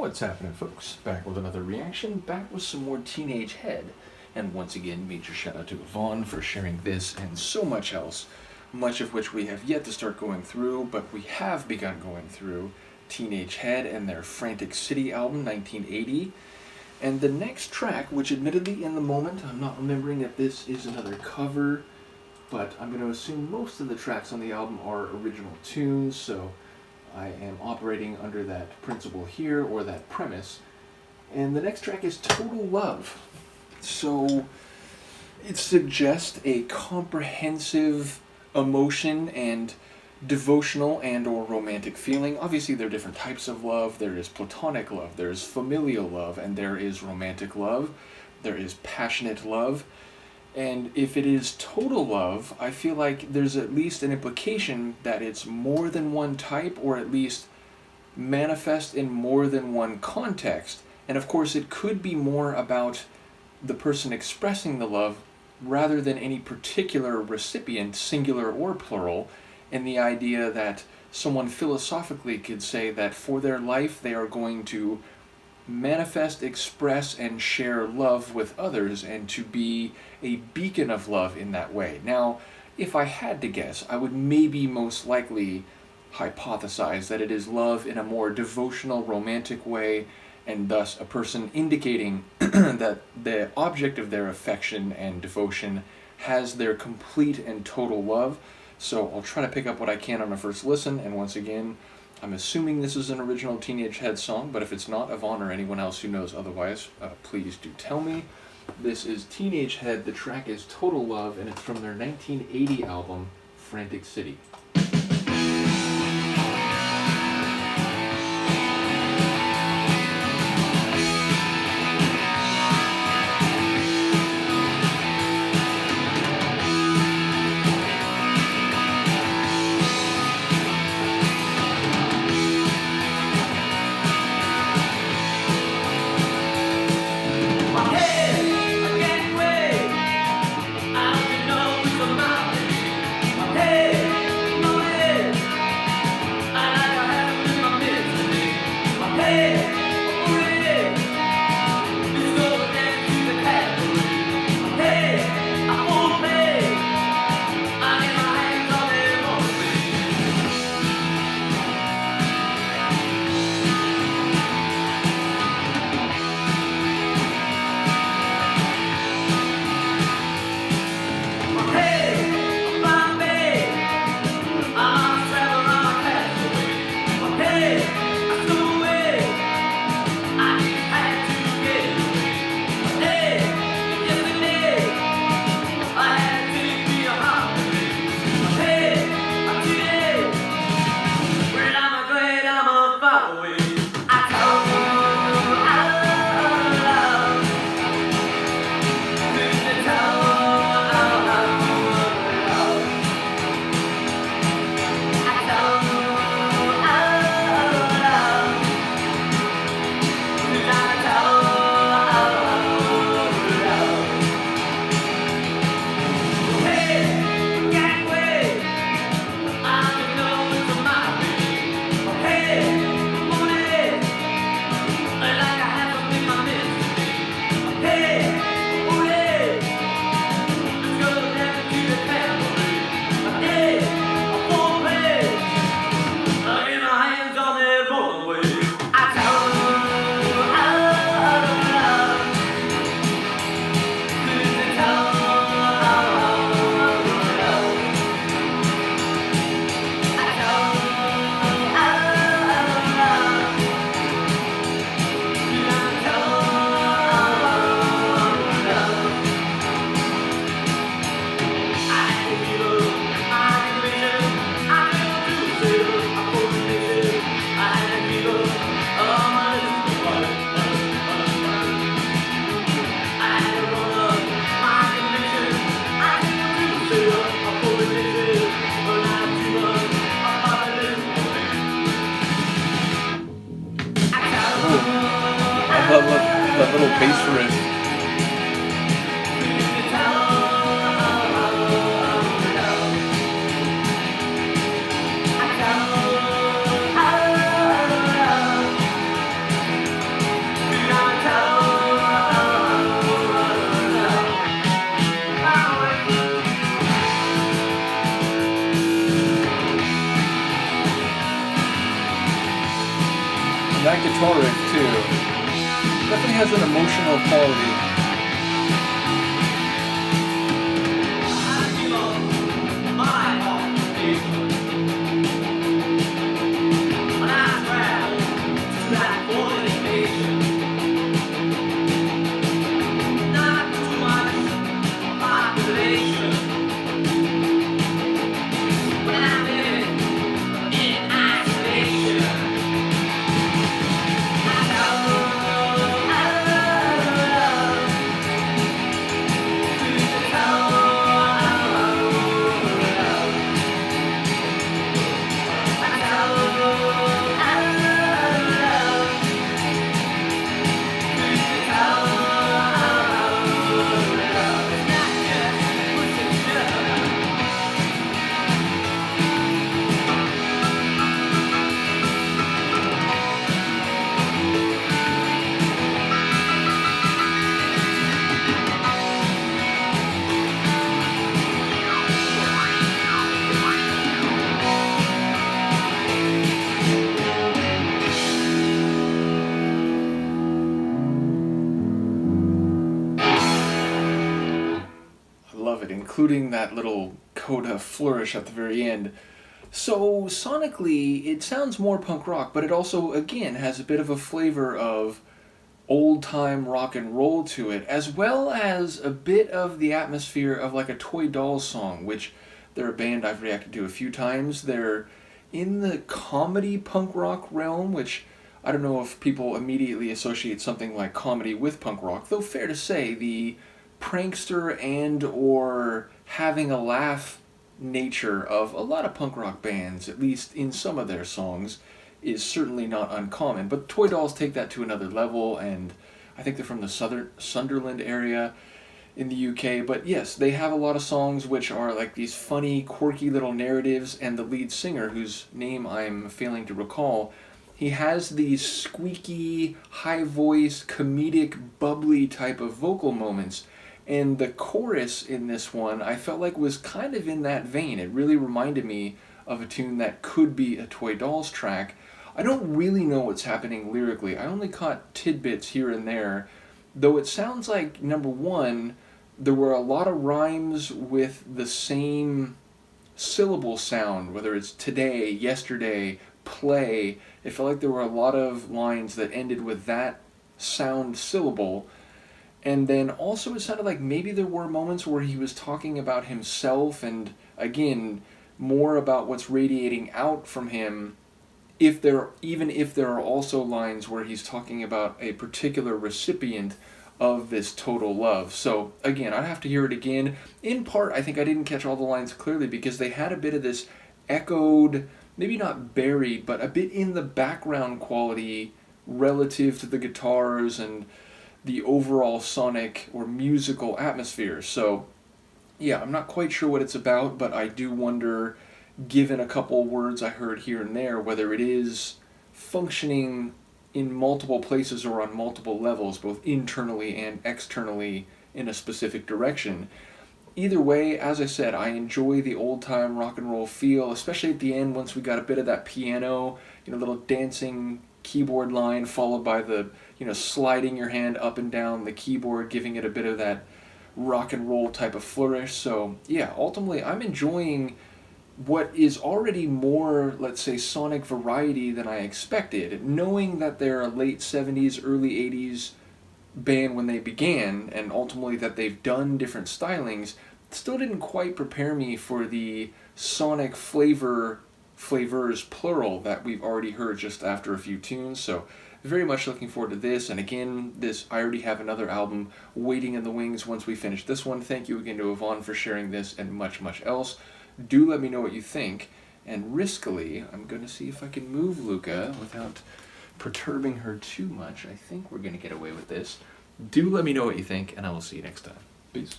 What's happening, folks? Back with another reaction, back with some more Teenage Head. And once again, major shout out to Yvonne for sharing this and so much else, much of which we have yet to start going through, but we have begun going through Teenage Head and their Frantic City album, 1980. And the next track, which admittedly in the moment, I'm not remembering if this is another cover, but I'm going to assume most of the tracks on the album are original tunes, so I am operating under that principle here, or that premise. And the next track is Total Love. So it suggests a comprehensive emotion and devotional and or romantic feeling. Obviously there are different types of love. There is platonic love, there is familial love, and there is romantic love. There is passionate love. And if it is total love, I feel like there's at least an implication that it's more than one type, or at least manifest in more than one context. And of course it could be more about the person expressing the love rather than any particular recipient, singular or plural, and the idea that someone philosophically could say that for their life they are going to manifest, express, and share love with others, and to be a beacon of love in that way. Now, if I had to guess, I would maybe most likely hypothesize that it is love in a more devotional, romantic way, and thus a person indicating that the object of their affection and devotion has their complete and total love. So I'll try to pick up what I can on a first listen, and once again, I'm assuming this is an original Teenage Head song, but if it's not, Yvonne or anyone else who knows otherwise, please do tell me. This is Teenage Head, the track is Total Love, and it's from their 1980 album, Frantic City. I love that little bass riff. that guitar riff too definitely has an emotional quality. Love it, including that little coda flourish at the very end. So, sonically, it sounds more punk rock, but it also, again, has a bit of a flavor of old time rock and roll to it, as well as a bit of the atmosphere of like a Toy Dolls song, which they're a band I've reacted to a few times. They're in the comedy punk rock realm, which I don't know if people immediately associate something like comedy with punk rock, though fair to say the prankster and or having a laugh nature of a lot of punk rock bands, at least in some of their songs, is certainly not uncommon. But Toy Dolls take that to another level, and I think they're from the Sunderland area in the UK. But yes, they have a lot of songs which are like these funny, quirky little narratives, and the lead singer, whose name I'm failing to recall, he has these squeaky, high voice, comedic, bubbly type of vocal moments. And the chorus in this one, I felt like was kind of in that vein. It really reminded me of a tune that could be a Toy Dolls track. I don't really know what's happening lyrically. I only caught tidbits here and there, though it sounds like, number one, there were a lot of rhymes with the same syllable sound, whether it's today, yesterday, play. It felt like there were a lot of lines that ended with that sound syllable. And then also it sounded like maybe there were moments where he was talking about himself and, again, more about what's radiating out from him, even if there are also lines where he's talking about a particular recipient of this total love. So, again, I'd have to hear it again. In part, I think I didn't catch all the lines clearly because they had a bit of this echoed, maybe not buried, but a bit in the background quality relative to the guitars and the overall sonic or musical atmosphere. So, yeah, I'm not quite sure what it's about, but I do wonder, given a couple words I heard here and there, whether it is functioning in multiple places or on multiple levels, both internally and externally in a specific direction. Either way, as I said, I enjoy the old-time rock and roll feel, especially at the end once we got a bit of that piano, little dancing keyboard line followed by the, sliding your hand up and down the keyboard, giving it a bit of that rock and roll type of flourish. So, yeah, ultimately I'm enjoying what is already more, let's say, sonic variety than I expected, knowing that they're a late 70s, early 80s band when they began, and ultimately that they've done different stylings, still didn't quite prepare me for the sonic flavors plural that we've already heard just after a few tunes. So very much looking forward to this. And again, I already have another album waiting in the wings once we finish this one. Thank you again to Yvonne for sharing this and much, much else. Do let me know what you think. And riskily, I'm going to see if I can move Luca without perturbing her too much. I think we're going to get away with this. Do let me know what you think, and I will see you next time. Peace.